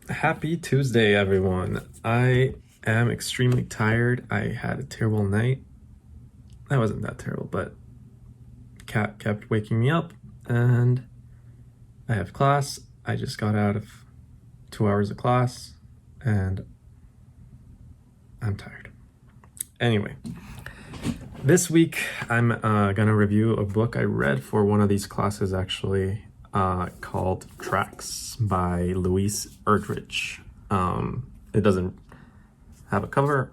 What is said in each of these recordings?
Happy Tuesday, everyone. I am extremely tired. I had a terrible night. That wasn't that terrible, but Kat kept waking me up, and I have class. I just got out of 2 hours of class, and I'm tired. Anyway, this week I'm gonna review a book I read for one of these classes, actually, called Tracks by Louise Erdrich. It doesn't have a cover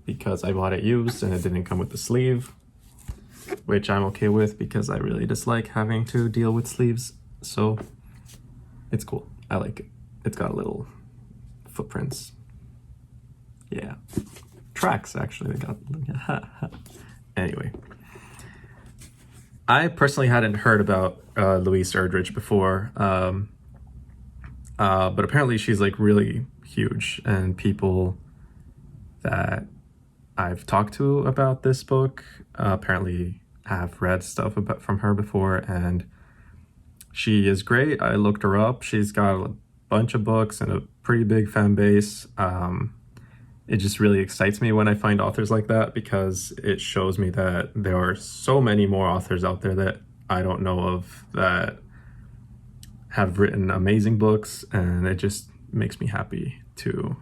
because I bought it used and it didn't come with the sleeve, which I'm okay with because I really dislike having to deal with sleeves. So it's cool. I like it. It's got little footprints. Yeah. Tracks, actually. They got. Anyway. I personally hadn't heard about Louise Erdrich before, but apparently she's like really huge, and people that I've talked to about this book apparently have read stuff about from her before, and she is great. I looked her up. She's got a bunch of books and a pretty big fan base. It just really excites me when I find authors like that, because it shows me that there are so many more authors out there that I don't know of that have written amazing books, and it just makes me happy to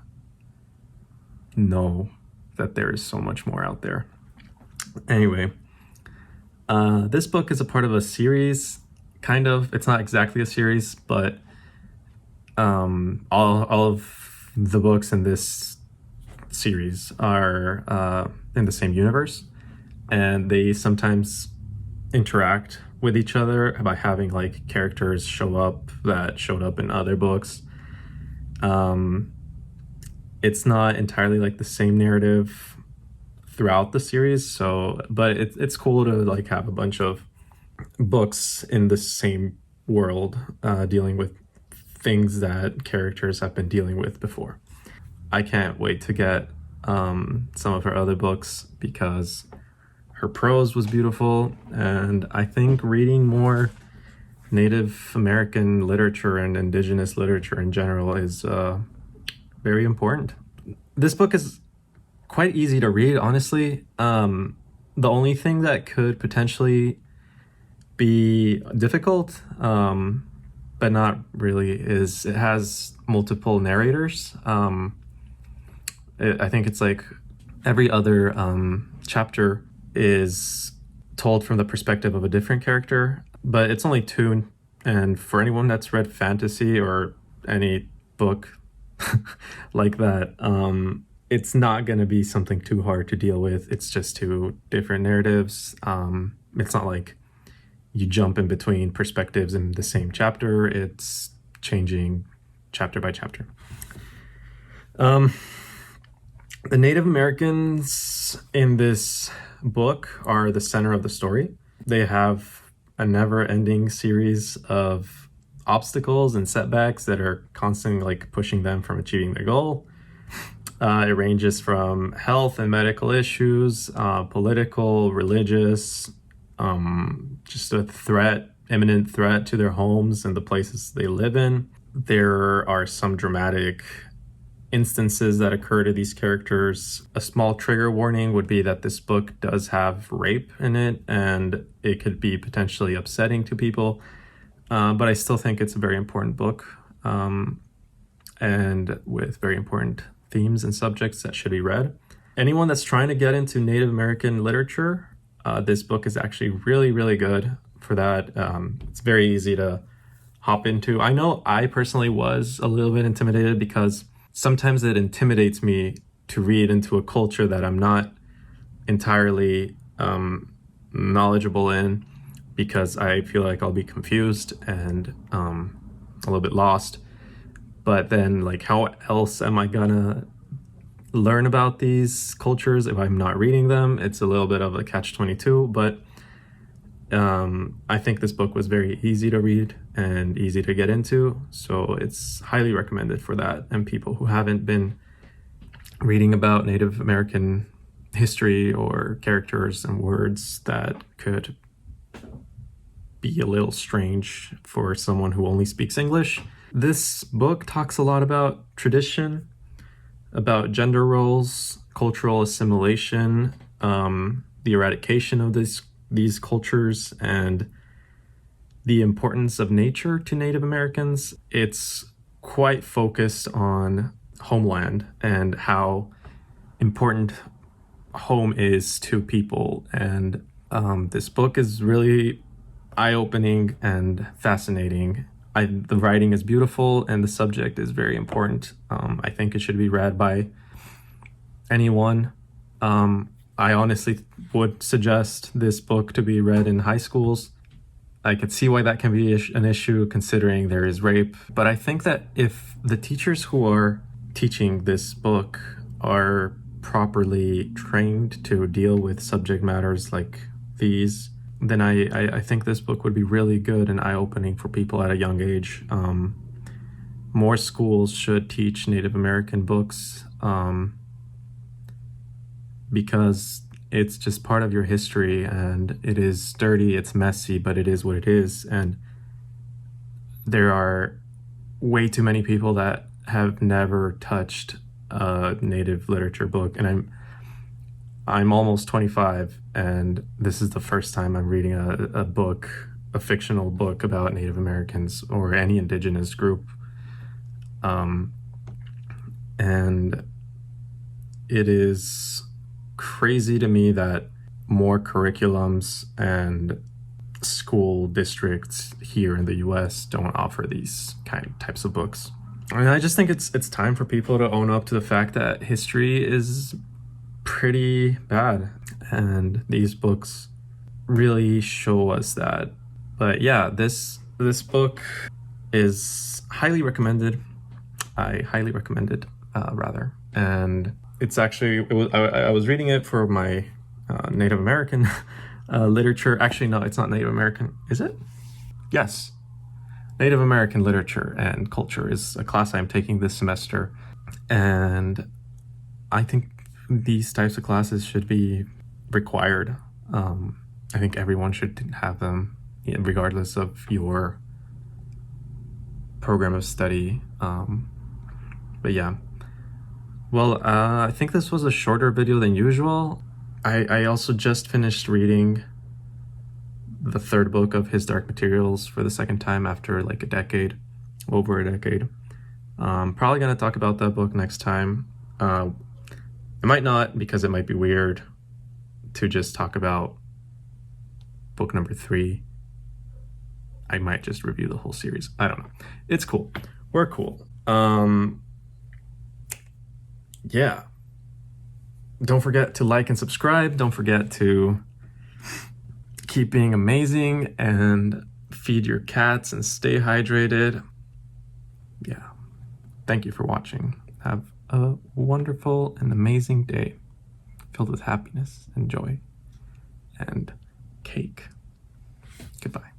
know that there is so much more out there. Anyway, this book is a part of a series, kind of. It's not exactly a series, but all of the books in this series are in the same universe, and they sometimes interact with each other by having like characters show up that showed up in other books. It's not entirely like the same narrative throughout the series, so but it's cool to like have a bunch of books in the same world dealing with things that characters have been dealing with before. I can't wait to get some of her other books because her prose was beautiful, and I think reading more Native American literature and indigenous literature in general is very important. This book is quite easy to read, honestly. The only thing that could potentially be difficult, but not really, is it has multiple narrators. I think it's like every other chapter is told from the perspective of a different character, but it's only two. And for anyone that's read fantasy or any book like that, it's not going to be something too hard to deal with. It's just two different narratives. It's not like you jump in between perspectives in the same chapter. It's changing chapter by chapter. The Native Americans in this book are the center of the story. They have a never-ending series of obstacles and setbacks that are constantly like pushing them from achieving their goal. It ranges from health and medical issues, political, religious, just a imminent threat to their homes and the places they live in. There are some dramatic instances that occur to these characters. A small trigger warning would be that this book does have rape in it, and it could be potentially upsetting to people, but I still think it's a very important book, and with very important themes and subjects that should be read. Anyone that's trying to get into Native American literature, this book is actually really, really good for that. It's very easy to hop into. I know I personally was a little bit intimidated because sometimes it intimidates me to read into a culture that I'm not entirely knowledgeable in, because I feel like I'll be confused and a little bit lost. But then, like, how else am I gonna learn about these cultures if I'm not reading them? It's a little bit of a catch-22, but I think this book was very easy to read and easy to get into, so it's highly recommended for that. And people who haven't been reading about Native American history or characters and words that could be a little strange for someone who only speaks English, This book talks a lot about tradition, about gender roles, cultural assimilation, the eradication of these cultures, and the importance of nature to Native Americans. It's quite focused on homeland and how important home is to people. And this book is really eye-opening and fascinating. The writing is beautiful and the subject is very important. I think it should be read by anyone. I honestly would suggest this book to be read in high schools. I could see why that can be an issue considering there is rape. But I think that if the teachers who are teaching this book are properly trained to deal with subject matters like these, then I think this book would be really good and eye-opening for people at a young age. More schools should teach Native American books because it's just part of your history, and it is dirty, it's messy, but it is what it is. And there are way too many people that have never touched a Native literature book, and I'm almost 25, and this is the first time I'm reading a book, a fictional book about Native Americans or any indigenous group. And it is crazy to me that more curriculums and school districts here in the US don't offer these types of books. And I just think it's time for people to own up to the fact that history is pretty bad, and these books really show us that. But yeah, this book is highly recommended. I highly recommend it, rather. And it's actually, I was reading it for my Native American literature. Actually, no, it's not Native American. Is it? Yes. Native American literature and culture is a class I'm taking this semester. And I think these types of classes should be required. I think everyone should have them, regardless of your program of study. But yeah. Well, I think this was a shorter video than usual. I also just finished reading the third book of His Dark Materials for the second time after like over a decade. Probably gonna talk about that book next time. I might not, because it might be weird to just talk about book number 3. I might just review the whole series. I don't know. It's cool. We're cool. Yeah. Don't forget to like and subscribe. Don't forget to keep being amazing and feed your cats and stay hydrated. Yeah. Thank you for watching. Have a wonderful and amazing day filled with happiness and joy and cake. Goodbye.